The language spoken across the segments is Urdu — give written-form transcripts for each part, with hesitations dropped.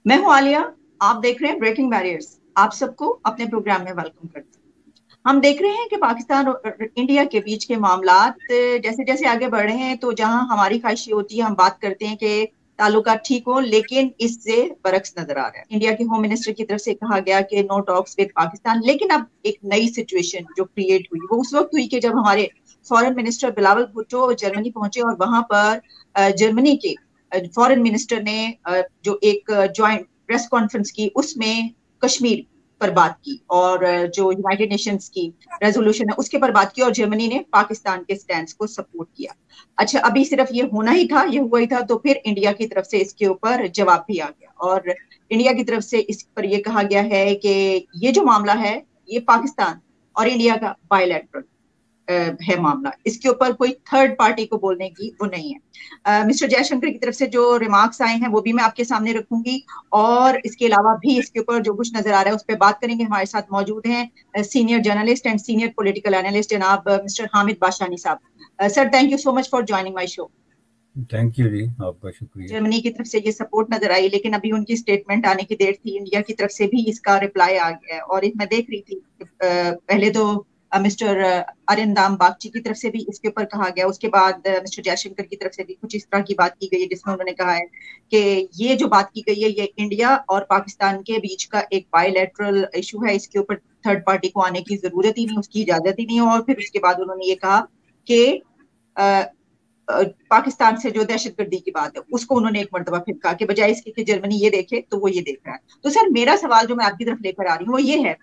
میں ہوں عالیہ، آپ دیکھ رہے ہیں بریکنگ بیریئرز۔ آپ سب کو اپنے پروگرام میں ویلکم کرتے ہیں۔ ہم دیکھ رہے ہیں کہ پاکستان اور انڈیا کے بیچ کے معاملات جیسے جیسے آگے بڑھ رہے ہیں، تو جہاں ہماری خواہش یہ ہوتی ہے ہم بات کرتے ہیں کہ تعلقات ٹھیک ہوں، لیکن اس سے برعکس نظر آ رہا ہے۔ انڈیا کے ہوم منسٹر کی طرف سے کہا گیا کہ نو ٹاکس ود پاکستان، لیکن اب ایک نئی سچویشن جو کریٹ ہوئی وہ اس وقت ہوئی کہ جب ہمارے فورن منسٹر بلاول بھٹو جرمنی پہنچے، اور وہاں پر جرمنی کے فورن منسٹر نے جو ایک جوائنٹ پریس کانفرنس کی، اس میں کشمیر پر بات کی، اور جو یونائٹڈ نیشنز کی ریزولوشن ہے اس کے پر بات کی، اور جرمنی نے پاکستان کے سٹینڈز کو سپورٹ کیا۔ اچھا، ابھی صرف یہ ہونا ہی تھا، یہ ہوا ہی تھا، تو پھر انڈیا کی طرف سے اس کے اوپر جواب بھی آ گیا، اور انڈیا کی طرف سے اس پر یہ کہا گیا ہے کہ یہ جو معاملہ ہے یہ پاکستان اور انڈیا کا بائی لیٹرل ہے معاملہ، اس کے اوپر کوئی تھرڈ پارٹی کو بولنے کی وہ نہیں ہے۔ مسٹر جے شنکر کی طرف سے جو ریمارکس آئے ہیں وہ بھی میں آپ کے سامنے رکھوں گی، اور اس کے علاوہ بھی اس کے اوپر جو کچھ نظر آ رہا ہے اس پہ بات کریں گے۔ ہمارے ساتھ موجود ہیں senior journalist and senior political analyst جناب مسٹر حامد باشانی صاحب۔ Sir, thank you so much for joining my show. Thank you جی، آپ کا شکریہ۔ جرمنی کی طرف سے یہ سپورٹ نظر آئی، لیکن ابھی ان کی اسٹیٹمنٹ آنے کی دیر تھی، انڈیا کی طرف سے بھی اس کا رپلائی آ گیا ہے، اور میں دیکھ رہی تھی پہلے تو مسٹر ارندام باگچی کی طرف سے بھی اس کے اوپر کہا گیا، اس کے بعد مسٹر جے شنکر کی طرف سے بھی کچھ اس طرح کی بات کی گئی ہے، جس میں انہوں نے کہا ہے کہ یہ جو بات کی گئی ہے یہ انڈیا اور پاکستان کے بیچ کا ایک بائی لیٹرل ایشو ہے، اس کے اوپر تھرڈ پارٹی کو آنے کی ضرورت ہی نہیں، اس کی اجازت ہی نہیں، اور پھر اس کے بعد انہوں نے یہ کہا کہ پاکستان سے جو دہشت گردی کی بات ہے اس کو انہوں نے ایک مرتبہ پھر کہا کہ بجائے اس کے کہ جرمنی یہ دیکھے تو وہ یہ دیکھ رہا ہے۔ تو سر، میرا سوال جو میں آپ کی طرف لے کر آ رہی ہوں وہ یہ ہے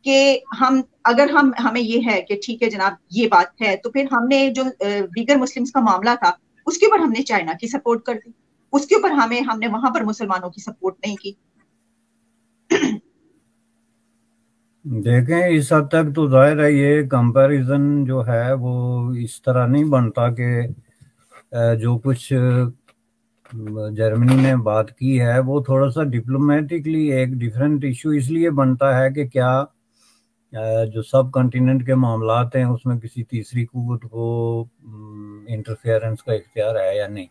کہ ہمیں یہ ہے کہ ٹھیک ہے جناب یہ بات ہے، تو پھر ہم نے جو دیگر مسلمز کا معاملہ تھا اس کے اوپر ہم نے چائنا کی سپورٹ کر دی، اس کے اوپر ہم نے وہاں پر مسلمانوں کی سپورٹ نہیں کی۔ دیکھیں، اس حد تک تو ظاہر ہے یہ کمپیریزن جو ہے وہ اس طرح نہیں بنتا کہ جو کچھ جرمنی نے بات کی ہے وہ تھوڑا سا ڈپلومیٹکلی ایک ڈیفرنٹ ایشو اس لیے بنتا ہے کہ کیا جو سب کنٹیننٹ کے معاملات ہیں اس میں کسی تیسری قوت کو انٹرفیئرنس کا اختیار ہے یا نہیں،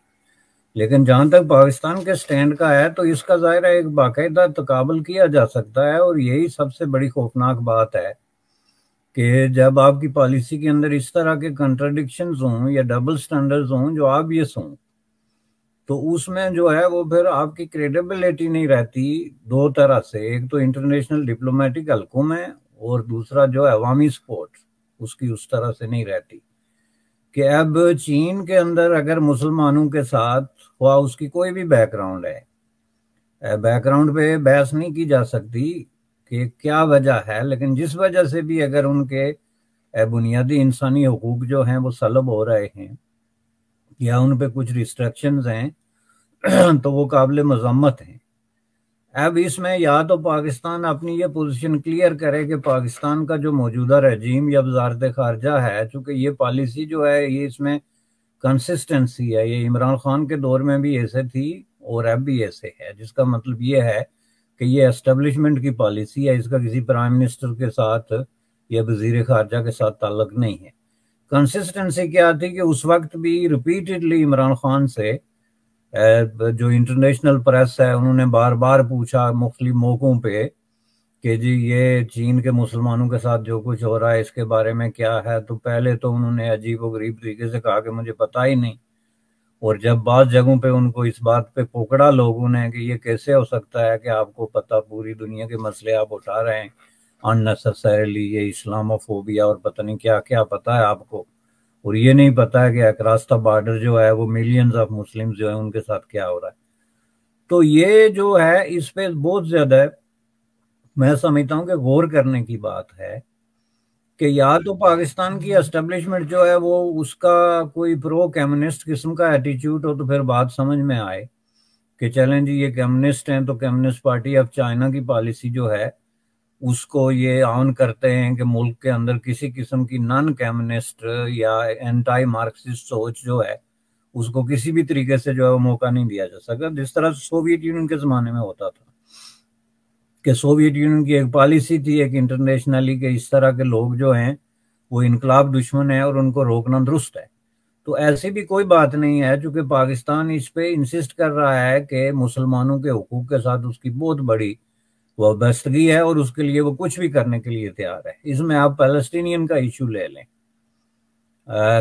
لیکن جہاں تک پاکستان کے سٹینڈ کا ہے تو اس کا ظاہر ہے ایک باقاعدہ تقابل کیا جا سکتا ہے، اور یہی سب سے بڑی خوفناک بات ہے کہ جب آپ کی پالیسی کے اندر اس طرح کے کنٹرڈکشنز ہوں یا ڈبل سٹینڈرڈز ہوں جو آبویس ہوں، تو اس میں جو ہے وہ پھر آپ کی کریڈیبلٹی نہیں رہتی دو طرح سے، ایک تو انٹرنیشنل ڈپلومیٹک حلقوں میں، اور دوسرا جو ہے عوامی سپورٹ اس کی اس طرح سے نہیں رہتی کہ اب چین کے اندر اگر مسلمانوں کے ساتھ ہوا، اس کی کوئی بھی بیک گراؤنڈ ہے، بیک گراؤنڈ پہ بحث نہیں کی جا سکتی کہ کیا وجہ ہے، لیکن جس وجہ سے بھی اگر ان کے بنیادی انسانی حقوق جو ہیں وہ سلب ہو رہے ہیں یا ان پہ کچھ ریسٹرکشنز ہیں تو وہ قابل مذمت ہیں۔ اب اس میں یا تو پاکستان اپنی یہ پوزیشن کلیئر کرے کہ پاکستان کا جو موجودہ رجیم یا وزارت خارجہ ہے، چونکہ یہ پالیسی جو ہے یہ اس میں کنسسٹنسی ہے، یہ عمران خان کے دور میں بھی ایسے تھی اور اب بھی ایسے ہے، جس کا مطلب یہ ہے کہ یہ اسٹیبلشمنٹ کی پالیسی ہے، اس کا کسی پرائم منسٹر کے ساتھ یا وزیر خارجہ کے ساتھ تعلق نہیں ہے۔ کنسسٹنسی کیا تھی کہ اس وقت بھی ریپیٹڈلی عمران خان سے جو انٹرنیشنل پریس ہے انہوں نے بار بار پوچھا مختلف موقعوں پہ کہ جی یہ چین کے مسلمانوں کے ساتھ جو کچھ ہو رہا ہے اس کے بارے میں کیا ہے، تو پہلے تو انہوں نے عجیب و غریب طریقے سے کہا کہ مجھے پتہ ہی نہیں، اور جب بعض جگہوں پہ ان کو اس بات پہ پکڑا لوگوں نے کہ یہ کیسے ہو سکتا ہے کہ آپ کو پتہ پوری دنیا کے مسئلے آپ اٹھا رہے ہیں اننیسیسریلی، یہ اسلاموفوبیا اور پتہ نہیں کیا کیا پتہ ہے آپ کو، اور یہ نہیں پتا ہے کہ اکراس دا بارڈر جو ہے وہ ملینز آف مسلم جو ہیں ان کے ساتھ کیا ہو رہا ہے۔ تو یہ جو ہے اس پہ بہت زیادہ میں سمجھتا ہوں کہ غور کرنے کی بات ہے کہ یا تو پاکستان کی اسٹیبلشمنٹ جو ہے وہ اس کا کوئی پرو کمیونسٹ قسم کا ایٹیچیوڈ ہو تو پھر بات سمجھ میں آئے کہ چلیں جی یہ کمیونسٹ ہیں تو کمیونسٹ پارٹی آف چائنا کی پالیسی جو ہے اس کو یہ آن کرتے ہیں کہ ملک کے اندر کسی قسم کی نان کمیونسٹ یا اینٹائی مارکسسٹ سوچ جو ہے اس کو کسی بھی طریقے سے جو ہے وہ موقع نہیں دیا جا سکتا، جس طرح سوویت یونین کے زمانے میں ہوتا تھا کہ سوویت یونین کی ایک پالیسی تھی ایک انٹرنیشنلی کہ اس طرح کے لوگ جو ہیں وہ انقلاب دشمن ہیں اور ان کو روکنا درست ہے۔ تو ایسی بھی کوئی بات نہیں ہے، چونکہ پاکستان اس پہ انسسٹ کر رہا ہے کہ مسلمانوں کے حقوق کے ساتھ اس کی بہت بڑی وابستگی ہے، اور اس کے لیے وہ کچھ بھی کرنے کے لیے تیار ہے۔ اس میں آپ پیلسٹینین کا ایشو لے لیں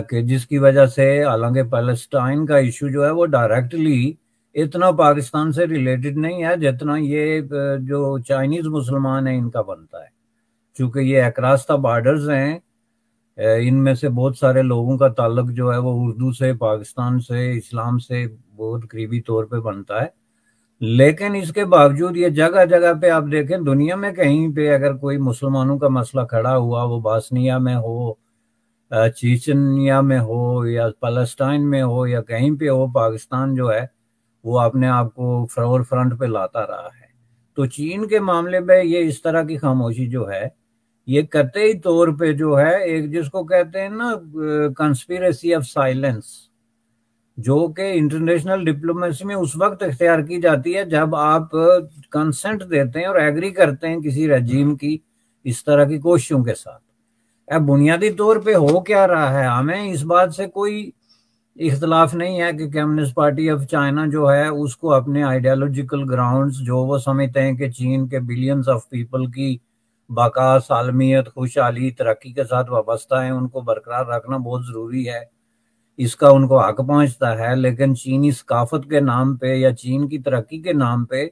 کہ جس کی وجہ سے، حالانکہ پیلسٹائن کا ایشو جو ہے وہ ڈائریکٹلی اتنا پاکستان سے ریلیٹڈ نہیں ہے جتنا یہ جو چائنیز مسلمان ہیں ان کا بنتا ہے، چونکہ یہ اکراس دا بارڈرز ہیں، ان میں سے بہت سارے لوگوں کا تعلق جو ہے وہ اردو سے، پاکستان سے، اسلام سے بہت قریبی طور پہ بنتا ہے۔ لیکن اس کے باوجود یہ جگہ جگہ پہ آپ دیکھیں، دنیا میں کہیں پہ اگر کوئی مسلمانوں کا مسئلہ کھڑا ہوا، وہ باسنیا میں ہو، چیچنیا میں ہو، یا فلسطین میں ہو، یا کہیں پہ ہو، پاکستان جو ہے وہ اپنے آپ کو فور فرنٹ پہ لاتا رہا ہے۔ تو چین کے معاملے میں یہ اس طرح کی خاموشی جو ہے، یہ قطعی طور پہ جو ہے ایک جس کو کہتے ہیں نا کنسپیریسی آف سائلنس، جو کہ انٹرنیشنل ڈپلومیسی میں اس وقت اختیار کی جاتی ہے جب آپ کنسنٹ دیتے ہیں اور ایگری کرتے ہیں کسی رجیم کی اس طرح کی کوششوں کے ساتھ۔ اب بنیادی طور پہ ہو کیا رہا ہے، ہمیں اس بات سے کوئی اختلاف نہیں ہے کہ کمیونسٹ پارٹی آف چائنا جو ہے اس کو اپنے آئیڈیالوجیکل گراؤنڈز جو وہ سمجھتے ہیں کہ چین کے بلینز آف پیپل کی بقا، سالمیت، خوشحالی، ترقی کے ساتھ وابستہ ہیں، ان کو برقرار رکھنا بہت ضروری ہے، اس کا ان کو حق پہنچتا ہے۔ لیکن چینی ثقافت کے نام پہ یا چین کی ترقی کے نام پہ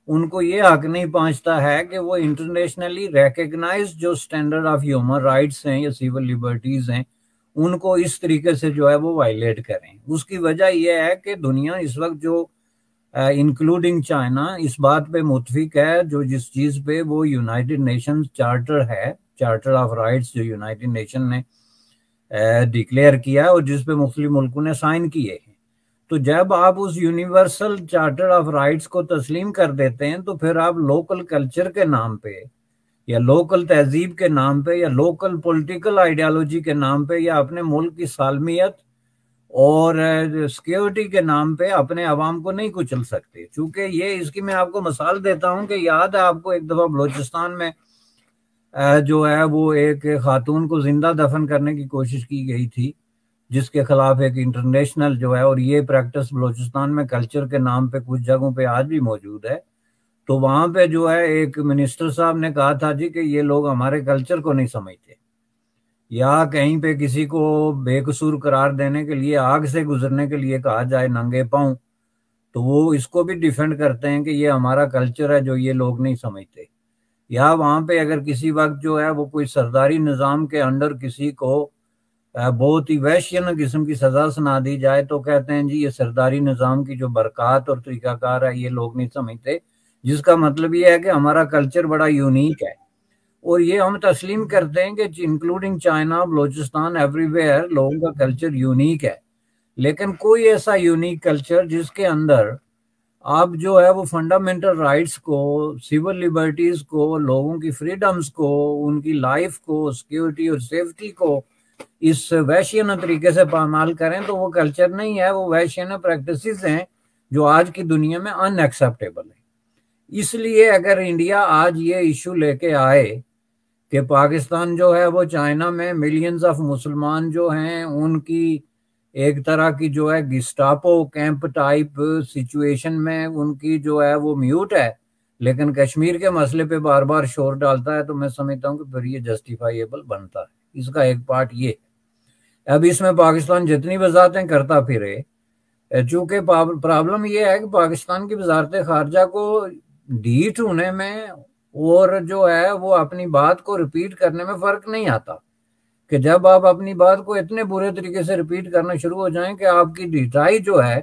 ان کو یہ حق نہیں پہنچتا ہے کہ وہ انٹرنیشنلی ریکگنائز جو سٹینڈرڈ آف ہیومن رائٹس ہیں یا سیول لبرٹیز ہیں ان کو اس طریقے سے جو ہے وہ وائلیٹ کریں۔ اس کی وجہ یہ ہے کہ دنیا اس وقت جو انکلوڈنگ چائنا اس بات پہ متفق ہے، جو جس چیز پہ وہ یونائٹڈ نیشن چارٹر ہے، چارٹر آف رائٹس جو یونائٹڈ نیشن نے ڈکلیئر کیا اور جس پہ مختلف ملکوں نے سائن کیے ہیں۔ تو جب آپ اس یونیورسل چارٹر آف رائٹس کو تسلیم کر دیتے ہیں تو پھر آپ لوکل کلچر کے نام پہ یا لوکل تہذیب کے نام پہ یا لوکل پولیٹیکل آئیڈیالوجی کے نام پہ یا اپنے ملک کی سالمیت اور سیکیورٹی کے نام پہ اپنے عوام کو نہیں کچل سکتے۔ چونکہ یہ اس کی میں آپ کو مثال دیتا ہوں کہ یاد ہے آپ کو ایک دفعہ بلوچستان میں جو ہے وہ ایک خاتون کو زندہ دفن کرنے کی کوشش کی گئی تھی، جس کے خلاف ایک انٹرنیشنل جو ہے، اور یہ پریکٹس بلوچستان میں کلچر کے نام پہ کچھ جگہوں پہ آج بھی موجود ہے۔ تو وہاں پہ جو ہے ایک منسٹر صاحب نے کہا تھا جی کہ یہ لوگ ہمارے کلچر کو نہیں سمجھتے، یا کہیں پہ کسی کو بے قصور قرار دینے کے لیے آگ سے گزرنے کے لیے کہا جائے ننگے پاؤں، تو وہ اس کو بھی ڈیفینڈ کرتے ہیں کہ یہ ہمارا کلچر ہے جو یہ لوگ نہیں سمجھتے۔ یا وہاں پہ اگر کسی وقت جو ہے وہ کوئی سرداری نظام کے انڈر کسی کو بہت ہی وحشیانہ قسم کی سزا سنا دی جائے تو کہتے ہیں جی یہ سرداری نظام کی جو برکات اور طریقہ کار ہے یہ لوگ نہیں سمجھتے، جس کا مطلب یہ ہے کہ ہمارا کلچر بڑا یونیک ہے۔ اور یہ ہم تسلیم کرتے ہیں کہ including China, Balochistan, every where لوگوں کا کلچر یونیک ہے، لیکن کوئی ایسا یونیک کلچر جس کے اندر آپ جو ہے وہ فنڈامنٹل رائٹس کو، سیول لبرٹیز کو، لوگوں کی فریڈمز کو، ان کی لائف کو، سیکیورٹی اور سیفٹی کو اس وحشیانہ طریقے سے پامال کریں تو وہ کلچر نہیں ہے، وہ وحشیانہ پریکٹسز ہیں جو آج کی دنیا میں ان ایکسیپٹیبل ہیں۔ اس لیے اگر انڈیا آج یہ ایشو لے کے آئے کہ پاکستان جو ہے وہ چائنا میں ملینز آف مسلمان جو ہیں ان کی ایک طرح کی جو ہے گسٹاپو کیمپ ٹائپ سچویشن میں ان کی جو ہے وہ میوٹ ہے، لیکن کشمیر کے مسئلے پہ بار بار شور ڈالتا ہے، تو میں سمجھتا ہوں کہ پھر یہ جسٹیفائیبل بنتا ہے۔ اس کا ایک پارٹ یہ ہے۔ اب اس میں پاکستان جتنی وضاحتیں کرتا پھرے، چونکہ پرابلم یہ ہے کہ پاکستان کی وزارت خارجہ کو ڈھیٹ ہونے میں اور جو ہے وہ اپنی بات کو ریپیٹ کرنے میں فرق نہیں آتا، کہ جب آپ اپنی بات کو اتنے برے طریقے سے ریپیٹ کرنا شروع ہو جائیں کہ آپ کی ڈیٹائی جو ہے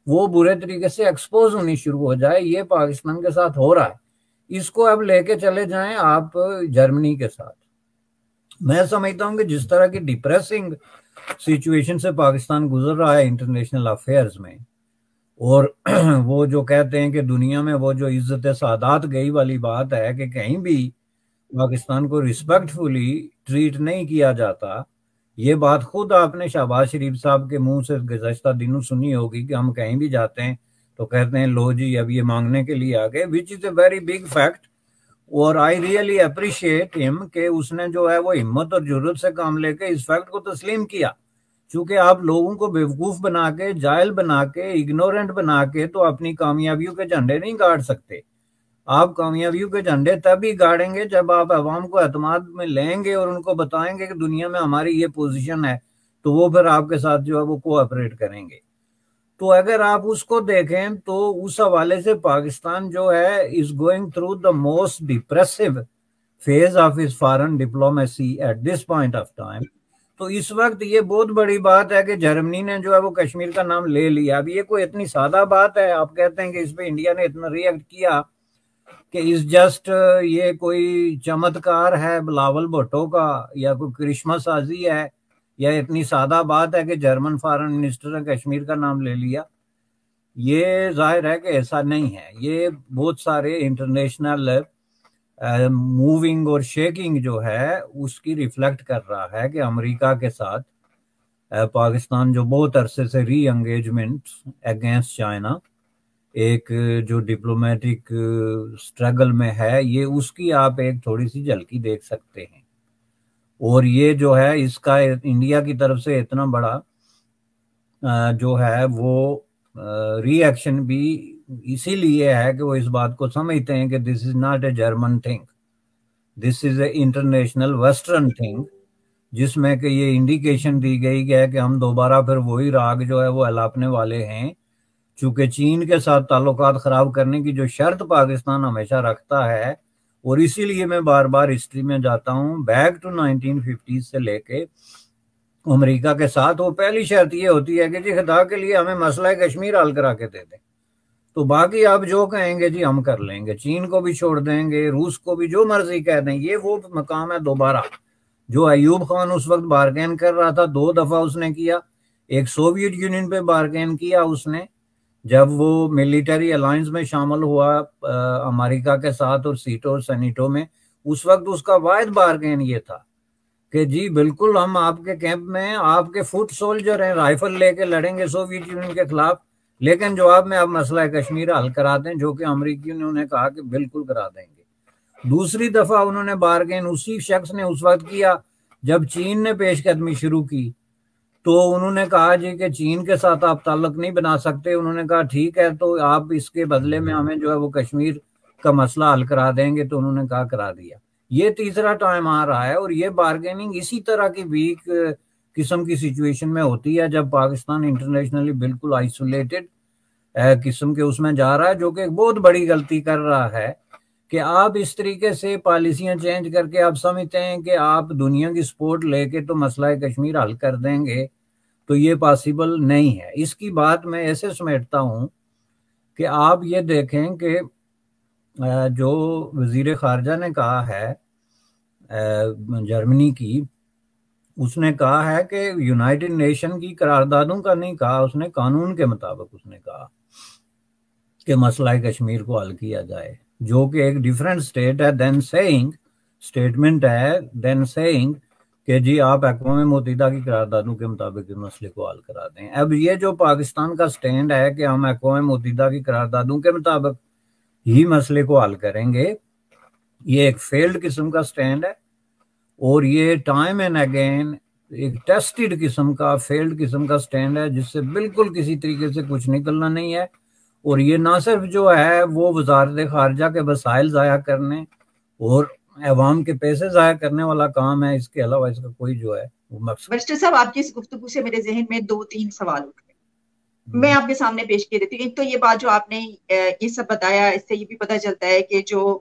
وہ برے طریقے سے ایکسپوز ہونی شروع ہو جائے، یہ پاکستان کے ساتھ ہو رہا ہے۔ اس کو اب لے کے چلے جائیں آپ جرمنی کے ساتھ۔ میں سمجھتا ہوں کہ جس طرح کی ڈپریسنگ سچویشن سے پاکستان گزر رہا ہے انٹرنیشنل افیئرز میں، اور وہ جو کہتے ہیں کہ دنیا میں وہ جو عزت سعادت گئی والی بات ہے کہ کہیں بھی پاکستان کو ریسپیکٹ فلی ٹریٹ نہیں کیا جاتا، یہ بات خود آپ نے شہباز شریف صاحب کے منہ سے گزشتہ دنوں سنی ہوگی کہ ہم کہیں بھی جاتے ہیں تو کہتے ہیں لو جی اب یہ مانگنے کے لیے آگے، وچ از اے ویری بگ فیکٹ۔ اور آئی ریئلی اپریشیٹ ہم کہ اس نے جو ہے وہ ہمت اور جرات سے کام لے کے اس فیکٹ کو تسلیم کیا، چونکہ آپ لوگوں کو بیوقوف بنا کے، جاہل بنا کے، اگنورنٹ بنا کے تو اپنی کامیابیوں کے جھنڈے نہیں گاڑ سکتے. آپ کامیابیوں کے جھنڈے تب ہی گاڑیں گے جب آپ عوام کو اعتماد میں لیں گے اور ان کو بتائیں گے کہ دنیا میں ہماری یہ پوزیشن ہے، تو وہ پھر آپ کے ساتھ جو ہے وہ کوآپریٹ کریں گے. تو اگر آپ اس کو دیکھیں تو اس حوالے سے پاکستان جو ہے is going through the most depressive phase of his foreign diplomacy at this point of time. تو اس وقت یہ بہت بڑی بات ہے کہ جرمنی نے جو ہے وہ کشمیر کا نام لے لیا. اب یہ کوئی اتنی سادہ بات ہے؟ آپ کہتے ہیں کہ اس پہ انڈیا نے اتنا ری ایکٹ کیا کہ اس جسٹ یہ کوئی چمتکار ہے بلاول بھٹو کا یا کوئی کرشمہ سازی ہے یا اتنی سادہ بات ہے کہ جرمن فارن منسٹر نے کشمیر کا نام لے لیا. یہ ظاہر ہے کہ ایسا نہیں ہے. یہ بہت سارے انٹرنیشنل موونگ اور شیکنگ جو ہے اس کی ریفلیکٹ کر رہا ہے کہ امریکہ کے ساتھ پاکستان جو بہت عرصے سے ری انگیجمنٹ اگینسٹ چائنا ایک جو ڈپلومیٹک سٹرگل میں ہے، یہ اس کی آپ ایک تھوڑی سی جھلکی دیکھ سکتے ہیں. اور یہ جو ہے اس کا انڈیا کی طرف سے اتنا بڑا جو ہے وہ ری ایکشن بھی اسی لیے ہے کہ وہ اس بات کو سمجھتے ہیں کہ this is not a German thing, this is a international western thing, جس میں کہ یہ انڈیکیشن دی گئی ہے کہ ہم دوبارہ پھر وہی راگ جو ہے وہ الاپنے والے ہیں. چونکہ چین کے ساتھ تعلقات خراب کرنے کی جو شرط پاکستان ہمیشہ رکھتا ہے، اور اسی لیے میں بار بار ہسٹری میں جاتا ہوں بیک ٹو 1950 سے لے کے امریکہ کے ساتھ، وہ پہلی شرط یہ ہوتی ہے کہ جی خدا کے لیے ہمیں مسئلہ کشمیر حل کرا کے دے دیں، تو باقی آپ جو کہیں گے جی ہم کر لیں گے. چین کو بھی چھوڑ دیں گے، روس کو بھی، جو مرضی کہہ دیں. یہ وہ مقام ہے دوبارہ جو ایوب خان اس وقت بارگین کر رہا تھا. 2 دفعہ اس نے کیا. ایک سوویت یونین پہ بارگین کیا اس نے جب وہ ملیٹری الائنس میں شامل ہوا امریکہ کے ساتھ اور سیٹو اور سینیٹو میں. اس وقت اس کا واحد بارگین یہ تھا کہ جی بالکل ہم آپ کے کیمپ میں آپ کے فٹ سولجر ہیں، رائفل لے کے لڑیں گے سوویت یونین کے خلاف، لیکن جواب میں آپ مسئلہ کشمیر حل کرا دیں، جو کہ امریکیوں نے انہیں کہا کہ بالکل کرا دیں گے. دوسری دفعہ انہوں نے بارگین اسی شخص نے اس وقت کیا جب چین نے پیش قدمی شروع کی. تو انہوں نے کہا جی کہ چین کے ساتھ آپ تعلق نہیں بنا سکتے. انہوں نے کہا ٹھیک ہے تو آپ اس کے بدلے میں ہمیں جو ہے وہ کشمیر کا مسئلہ حل کرا دیں گے، تو انہوں نے کہا کرا دیا. یہ تیسرا ٹائم آ رہا ہے، اور یہ بارگیننگ اسی طرح کی ویک قسم کی سچویشن میں ہوتی ہے جب پاکستان انٹرنیشنلی بالکل آئسولیٹڈ قسم کے اس میں جا رہا ہے، جو کہ ایک بہت بڑی غلطی کر رہا ہے کہ آپ اس طریقے سے پالیسیاں چینج کر کے آپ سمجھتے ہیں کہ آپ دنیا کی سپورٹ لے کے تو مسئلہ کشمیر حل کر دیں گے. تو یہ پاسبل نہیں ہے. اس کی بات میں ایسے سمیٹتا ہوں کہ آپ یہ دیکھیں کہ جو وزیر خارجہ نے کہا ہے جرمنی کی، اس نے کہا ہے کہ یونائٹڈ نیشن کی قراردادوں کا نہیں کہا، اس نے قانون کے مطابق اس نے کہا کہ مسئلہ کشمیر کو حل کیا جائے، جو کہ ایک ڈیفرنٹ سٹیٹ ہے دین سیئنگ، سٹیٹمنٹ ہے دین سیئنگ کہ جی آپ اقوام متحدہ کی قراردادوں کے مطابق اس مسئلے کو حل کرا دیں. اب یہ جو پاکستان کا سٹینڈ ہے کہ ہم اقوام متحدہ کی قراردادوں کے مطابق ہی مسئلے کو حل کریں گے، یہ ایک فیلڈ قسم کا سٹینڈ ہے، اور یہ ٹائم اینڈ اگین ایک ٹیسٹڈ قسم کا فیلڈ قسم کا سٹینڈ ہے، جس سے بالکل کسی طریقے سے کچھ نکلنا نہیں ہے. اور یہ نہ صرف جو ہے وہ وزارت خارجہ کے وسائل ضائع کرنے اور عوام کے پیسے ضائع کرنے والا کام ہے، اس کے علاوہ اس کا کوئی جو ہے وہ مقصد. برسٹر صاحب، آپ کی اس گفتگو سے میرے ذہن میں 2-3 سوال اٹھ گئے، میں آپ کے سامنے پیش کیے دیتی ہوں. ایک تو یہ بات جو آپ نے یہ سب بتایا، اس سے یہ بھی پتہ چلتا ہے کہ جو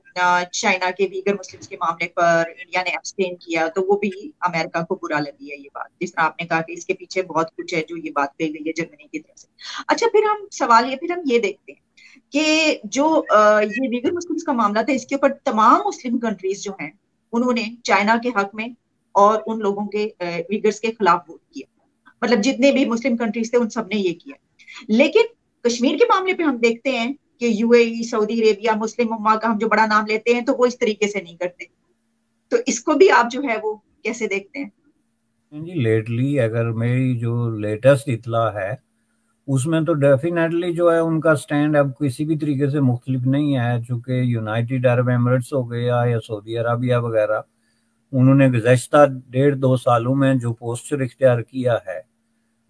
چائنا کے ویگر مسلمز کے معاملے پر انڈیا نے ایبسٹین کیا تو وہ بھی امریکہ کو برا لگی ہے. یہ بات جس طرح آپ نے کہا کہ اس کے پیچھے بہت کچھ ہے جو یہ بات کہی گئی ہے جرمنی کی طرف سے. اچھا، پھر ہم یہ دیکھتے ہیں کہ جو یہ ویگر مسلمز کا معاملہ تھا، اس کے اوپر تمام مسلم کنٹریز جو ہیں انہوں نے چائنا کے حق میں اور ان لوگوں کے ویگرز کے خلاف ووٹ کیا. مطلب جتنے بھی مسلم کنٹریز تھے ان سب نے یہ کیا. لیکن کشمیر کے معاملے پہ ہم دیکھتے ہیں کہ یو اے ای، سعودی عربیہ، مسلم امہ کا ہم جو بڑا نام لیتے ہیں تو وہ اس طریقے سے نہیں کرتے. تو اس کو بھی آپ جو ہے وہ کیسے دیکھتے ہیں؟ جی لیٹلی اگر میری جو لیٹسٹ اطلاع ہے اس میں تو ڈیفینیٹلی جو ہے ان کا سٹینڈ اب کسی بھی طریقے سے مختلف نہیں ہے. چونکہ یونائٹڈ عرب ایمریٹس ہو گیا یا سعودی عربیہ وغیرہ، انہوں نے گزشتہ 1.5-2 سالوں میں جو پوسچر اختیار کیا ہے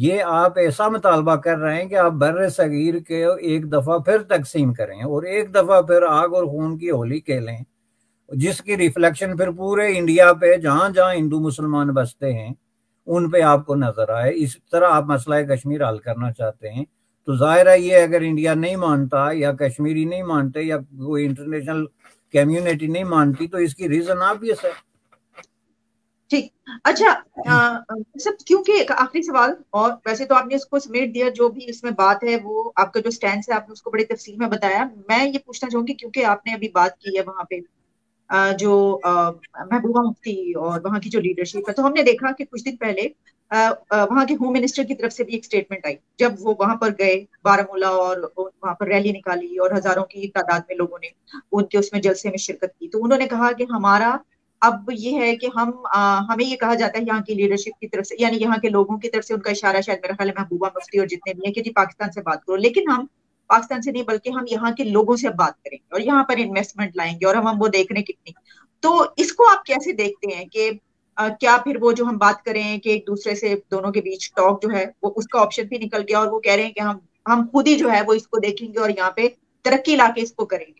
یہ آپ ایسا مطالبہ کر رہے ہیں کہ آپ بر صغیر کے ایک دفعہ پھر تقسیم کریں اور ایک دفعہ پھر آگ اور خون کی ہولی کھیلیں، جس کی ریفلیکشن پھر پورے انڈیا پہ جہاں جہاں ہندو مسلمان بستے ہیں ان پہ آپ کو نظر آئے۔ اس طرح آپ مسئلہ کشمیر حل کرنا چاہتے ہیں تو ظاہر ہے یہ اگر انڈیا نہیں مانتا یا کشمیری نہیں مانتے یا کوئی انٹرنیشنل کمیونٹی نہیں مانتی تو اس کی ریزن آبویس ہے۔ ٹھیک، اچھا سب کیونکہ ایک آخری سوال، اور ویسے تو آپ نے اس کو سمیٹ دیا، جو بھی اس میں بات ہے وہ آپ کا جو سٹینس ہے آپ نے اس کو بڑی تفصیل میں بتایا۔ میں یہ پوچھنا چاہوں گی کیونکہ آپ نے ابھی بات کی ہے وہاں پہ جو محبوبہ مفتی اور وہاں کی جو لیڈرشپ ہے، تو ہم نے دیکھا کہ کچھ دن پہلے وہاں کے ہوم منسٹر کی طرف سے بھی ایک سٹیٹمنٹ آئی جب وہ وہاں پر گئے بارہمولہ، اور وہاں پر ریلی نکالی اور ہزاروں کی تعداد میں لوگوں نے ان کے اس میں جلسے میں شرکت کی۔ تو انہوں نے کہا کہ ہمارا اب یہ ہے کہ ہمیں یہ کہا جاتا ہے یہاں کی لیڈرشپ کی طرف سے، یعنی یہاں کے لوگوں کی طرف سے، ان کا اشارہ شاید میرا خیال ہے محبوبہ مفتی اور جتنے بھی ہیں، کہ جی پاکستان سے بات کرو، لیکن ہم پاکستان سے نہیں بلکہ ہم یہاں کے لوگوں سے اب بات کریں گے اور یہاں پر انویسٹمنٹ لائیں گے اور ہم وہ دیکھ رہے ہیں کتنی۔ تو اس کو آپ کیسے دیکھتے ہیں کہ کیا پھر وہ جو ہم بات کریں کہ ایک دوسرے سے دونوں کے بیچ ٹاک جو ہے وہ اس کا آپشن بھی نکل گیا، اور وہ کہہ رہے ہیں کہ ہم خود ہی جو ہے وہ اس کو دیکھیں گے اور یہاں پہ ترقی لا کے اس کو کریں گے؟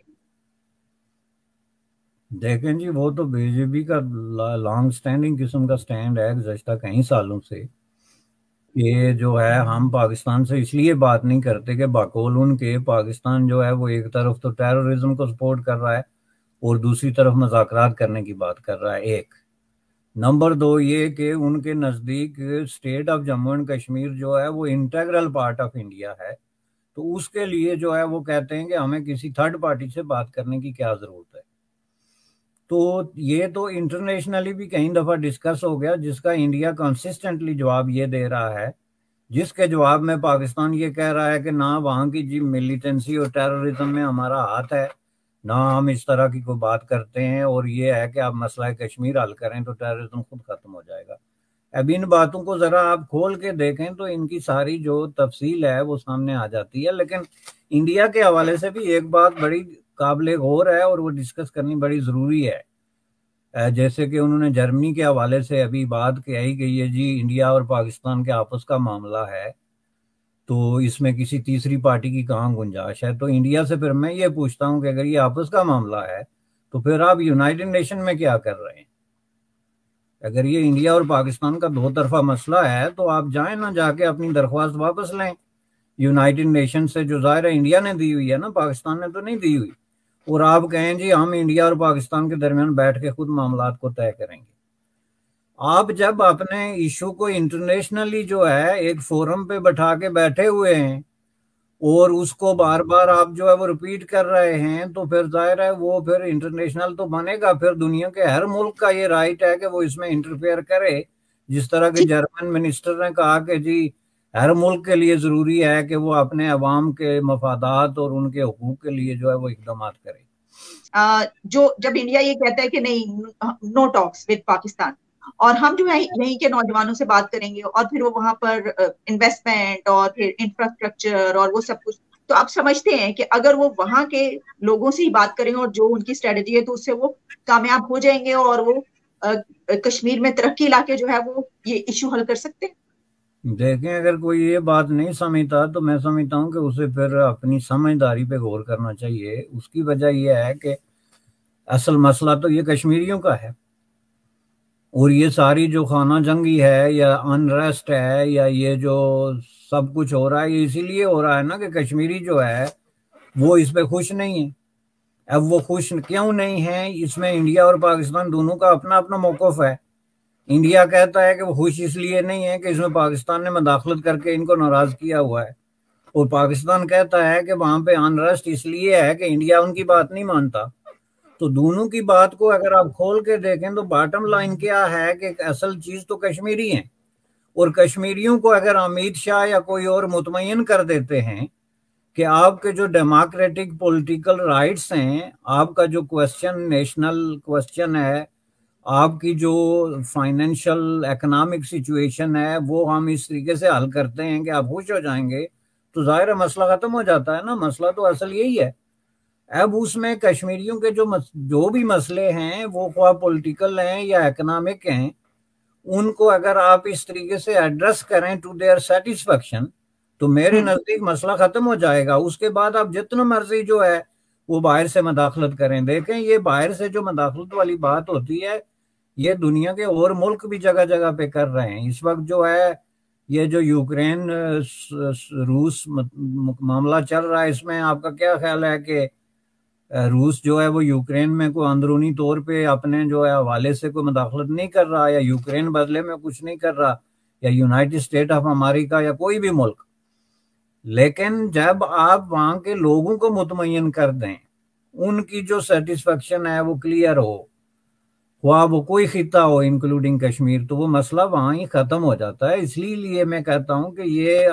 دیکھیں جی، وہ تو بی جے پی کا لانگ سٹینڈنگ قسم کا سٹینڈ ہے گزشتہ کئی سالوں سے، یہ جو ہے ہم پاکستان سے اس لیے بات نہیں کرتے کہ بقول ان کے پاکستان جو ہے وہ ایک طرف تو ٹیررزم کو سپورٹ کر رہا ہے اور دوسری طرف مذاکرات کرنے کی بات کر رہا ہے، ایک نمبر دو یہ کہ ان کے نزدیک state of Jammu and Kashmir جو ہے وہ انٹیگرل پارٹ آف انڈیا ہے، تو اس کے لیے جو ہے وہ کہتے ہیں کہ ہمیں کسی تھرڈ پارٹی سے بات کرنے کی کیا ضرورت ہے۔ تو یہ تو انٹرنیشنلی بھی کئی دفعہ ڈسکس ہو گیا، جس کا انڈیا کنسسٹنٹلی جواب یہ دے رہا ہے، جس کے جواب میں پاکستان یہ کہہ رہا ہے کہ نہ وہاں کی جی ملیٹنسی اور ٹیررزم میں ہمارا ہاتھ ہے، نہ ہم اس طرح کی کوئی بات کرتے ہیں، اور یہ ہے کہ آپ مسئلہ کشمیر حل کریں تو ٹیررزم خود ختم ہو جائے گا۔ اب ان باتوں کو ذرا آپ کھول کے دیکھیں تو ان کی ساری جو تفصیل ہے وہ سامنے آ جاتی ہے، لیکن انڈیا کے حوالے سے بھی ایک بات بڑی قابل غور ہے اور وہ ڈسکس کرنی بڑی ضروری ہے، جیسے کہ انہوں نے جرمنی کے حوالے سے ابھی بات کہی گئی ہے جی انڈیا اور پاکستان کے آپس کا معاملہ ہے تو اس میں کسی تیسری پارٹی کی کہاں گنجائش ہے۔ تو انڈیا سے پھر میں یہ پوچھتا ہوں کہ اگر یہ آپس کا معاملہ ہے تو پھر آپ یونائٹڈ نیشن میں کیا کر رہے ہیں؟ اگر یہ انڈیا اور پاکستان کا دو طرفہ مسئلہ ہے تو آپ جائیں نہ جا کے اپنی درخواست واپس لیں یونائٹڈ نیشن سے، جو ظاہر ہے انڈیا نے دی ہوئی ہے نا، پاکستان نے تو نہیں دی ہوئی، اور آپ کہیں جی ہم انڈیا اور پاکستان کے درمیان بیٹھ کے خود معاملات کو طے کریں گے۔ آپ جب اپنے ایشو کو انٹرنیشنلی جو ہے ایک فورم پہ بٹھا کے بیٹھے ہوئے ہیں اور اس کو بار بار آپ جو ہے وہ ریپیٹ کر رہے ہیں تو پھر ظاہر ہے وہ پھر انٹرنیشنل تو بنے گا، پھر دنیا کے ہر ملک کا یہ رائٹ ہے کہ وہ اس میں انٹرفیئر کرے، جس طرح کہ جرمن منسٹر نے کہا کہ جی ہر ملک کے لیے ضروری ہے کہ وہ اپنے عوام کے مفادات اور ان کے حقوق کے لیے جو ہے وہ اقدامات کرے۔ جب انڈیا یہ کہتا ہے کہ نہیں، نو ٹاکس ود پاکستان، اور ہم جو ہے یہیں کے نوجوانوں سے بات کریں گے، اور پھر وہ وہاں پر انویسٹمنٹ اور پھر انفراسٹرکچر اور وہ سب کچھ، تو آپ سمجھتے ہیں کہ اگر وہ وہاں کے لوگوں سے ہی بات کریں اور جو ان کی اسٹریٹجی ہے تو اس سے وہ کامیاب ہو جائیں گے اور وہ کشمیر میں ترقی لا کے جو ہے وہ یہ ایشو حل کر سکتے ہیں؟ دیکھیں اگر کوئی یہ بات نہیں سمجھتا تو میں سمجھتا ہوں کہ اسے پھر اپنی سمجھداری پہ غور کرنا چاہیے۔ اس کی وجہ یہ ہے کہ اصل مسئلہ تو یہ کشمیریوں کا ہے، اور یہ ساری جو خانہ جنگی ہے یا انریسٹ ہے یا یہ جو سب کچھ ہو رہا ہے یہ اسی لیے ہو رہا ہے نا کہ کشمیری جو ہے وہ اس پہ خوش نہیں ہے۔ اب وہ خوش کیوں نہیں ہے، اس میں انڈیا اور پاکستان دونوں کا اپنا اپنا موقف ہے۔ انڈیا کہتا ہے کہ وہ خوش اس لیے نہیں ہے کہ اس میں پاکستان نے مداخلت کر کے ان کو ناراض کیا ہوا ہے، اور پاکستان کہتا ہے کہ وہاں پہ انریسٹ اس لیے ہے کہ انڈیا ان کی بات نہیں مانتا۔ تو دونوں کی بات کو اگر آپ کھول کے دیکھیں تو باٹم لائن کیا ہے کہ اصل چیز تو کشمیری ہیں، اور کشمیریوں کو اگر امیت شاہ یا کوئی اور مطمئن کر دیتے ہیں کہ آپ کے جو ڈیموکریٹک پولیٹیکل رائٹس ہیں، آپ کا جو کوسچن نیشنل کوسچن ہے، آپ کی جو فائنینشل اکنامک سچویشن ہے وہ ہم اس طریقے سے حل کرتے ہیں کہ آپ خوش ہو جائیں گے، تو ظاہر مسئلہ ختم ہو جاتا ہے نا۔ مسئلہ تو اصل یہی ہے۔ اب اس میں کشمیریوں کے جو بھی مسئلے ہیں وہ خواہ پولیٹیکل ہیں یا اکنامک ہیں، ان کو اگر آپ اس طریقے سے ایڈریس کریں ٹو دیئر سیٹسفیکشن تو میرے نزدیک مسئلہ ختم ہو جائے گا. اس کے بعد آپ جتنا مرضی جو ہے وہ باہر سے مداخلت کریں. دیکھیں یہ باہر سے جو مداخلت والی بات ہوتی ہے یہ دنیا کے اور ملک بھی جگہ جگہ پہ کر رہے ہیں. اس وقت جو ہے یہ جو یوکرین روس معاملہ چل رہا ہے اس میں آپ کا کیا خیال ہے کہ روس جو ہے وہ یوکرین میں کوئی اندرونی طور پہ اپنے جو ہے حوالے سے کوئی مداخلت نہیں کر رہا, یا یوکرین بدلے میں کچھ نہیں کر رہا, یا یونائٹڈ اسٹیٹ آف امریکہ یا کوئی بھی ملک. لیکن جب آپ وہاں کے لوگوں کو مطمئن کر دیں, ان کی جو سیٹسفیکشن ہے وہ کلیئر ہو, خواہ وہ کوئی خطہ ہو انکلوڈنگ کشمیر, تو وہ مسئلہ وہاں ہی ختم ہو جاتا ہے. اس لیے میں کہتا ہوں کہ یہ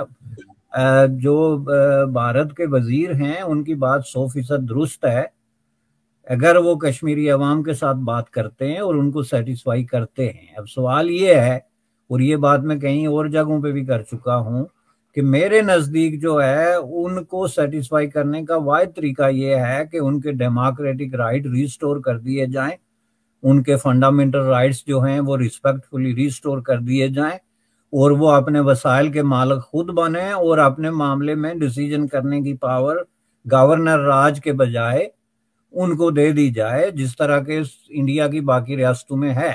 جو بھارت کے وزیر ہیں ان کی بات 100% درست ہے. اگر وہ کشمیری عوام کے ساتھ بات کرتے ہیں اور ان کو سیٹسفائی کرتے ہیں. اب سوال یہ ہے, اور یہ بات میں کہیں اور جگہوں پہ بھی کر چکا ہوں, کہ میرے نزدیک جو ہے ان کو سیٹسفائی کرنے کا واحد طریقہ یہ ہے کہ ان کے ڈیموکریٹک رائٹ ریسٹور کر دیے جائیں, ان کے فنڈامنٹل رائٹس جو ہیں وہ ریسپیکٹفلی ریسٹور کر دیے جائیں, اور وہ اپنے وسائل کے مالک خود بنیں اور اپنے معاملے میں ڈیسیجن کرنے کی پاور گورنر راج کے بجائے ان کو دے دی جائے, جس طرح کے انڈیا کی باقی ریاستوں میں ہے.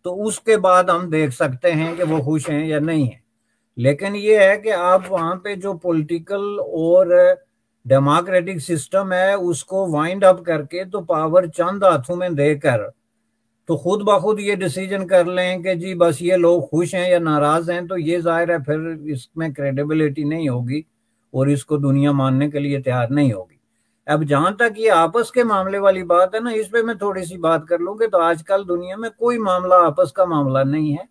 تو اس کے بعد ہم دیکھ سکتے ہیں کہ وہ خوش ہیں یا نہیں ہیں. لیکن یہ ہے کہ آپ وہاں پہ جو پولیٹیکل اور ڈیموکریٹک سسٹم ہے اس کو وائنڈ اپ کر کے تو پاور چند ہاتھوں میں دے کر تو خود بخود یہ ڈیسیجن کر لیں کہ جی بس یہ لوگ خوش ہیں یا ناراض ہیں, تو یہ ظاہر ہے پھر اس میں کریڈیبلٹی نہیں ہوگی اور اس کو دنیا ماننے کے لیے تیار نہیں ہوگی. اب جہاں تک یہ آپس کے معاملے والی بات ہے نا, اس پہ میں تھوڑی سی بات کر لوں کہ تو آج کل دنیا میں کوئی معاملہ آپس کا معاملہ نہیں ہے.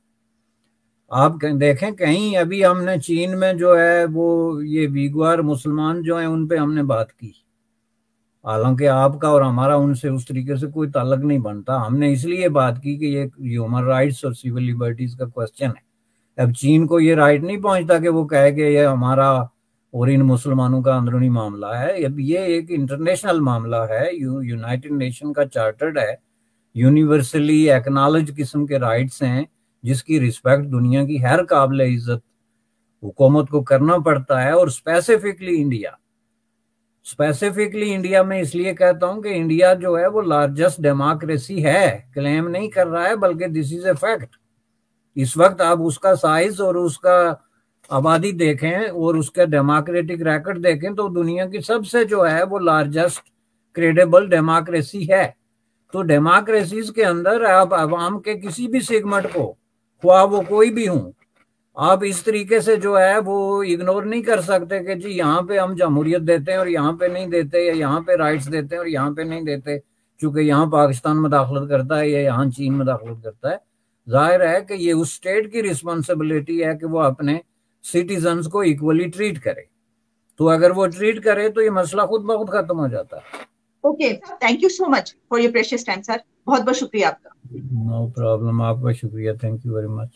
آپ دیکھیں کہیں ابھی ہم نے چین میں جو ہے وہ یہ ویگوار مسلمان جو ہیں ان پہ ہم نے بات کی, حالانکہ آپ کا اور ہمارا ان سے اس طریقے سے کوئی تعلق نہیں بنتا. ہم نے اس لیے بات کی کہ یہ ہیومن رائٹس اور سول لبرٹیز کا کوسچن ہے. اب چین کو یہ رائٹ نہیں پہنچتا کہ وہ کہے کہ یہ ہمارا اور ان مسلمانوں کا اندرونی معاملہ ہے. اب یہ ایک انٹرنیشنل معاملہ ہے, یونائٹڈ نیشن کا چارٹرڈ ہے, یونیورسلی ایکنالج قسم کے رائٹس ہیں جس کی رسپیکٹ دنیا کی ہر قابل عزت حکومت کو کرنا پڑتا ہے. اور اسپیسیفکلی انڈیا میں اس لیے کہتا ہوں کہ انڈیا جو ہے وہ لارجسٹ ڈیموکریسی ہے, کلیم نہیں کر رہا ہے بلکہ دس از اے فیکٹ. اس وقت آپ اس کا سائز اور اس کا آبادی دیکھیں اور اس کا ڈیموکریٹک ریکارڈ دیکھیں تو دنیا کی سب سے جو ہے وہ لارجسٹ کریڈیبل ڈیموکریسی ہے. تو ڈیموکریسیز کے اندر آپ عوام کے کسی بھی سیگمنٹ کو, خواہ وہ کوئی بھی ہوں, آپ اس طریقے سے جو ہے وہ اگنور نہیں کر سکتے کہ جی یہاں پہ ہم جمہوریت دیتے ہیں اور یہاں پہ نہیں دیتے, یا یہاں پہ رائٹس دیتے ہیں اور یہاں پہ نہیں دیتے چونکہ یہاں پاکستان مداخلت کرتا ہے یا یہاں چین مداخلت کرتا ہے. ظاہر ہے کہ یہ اس اسٹیٹ کی رسپانسبلٹی ہے کہ وہ اپنے سٹیزنز کو ایکولی ٹریٹ کرے. تو اگر وہ ٹریٹ کرے تو یہ مسئلہ خود بخود ختم ہو جاتا ہے. Okay, thank you so much for your precious time sir, بہت بہت شکریہ آپ کا. نو پرابلم, آپ کا شکریہ, تھینک یو ویری مچ.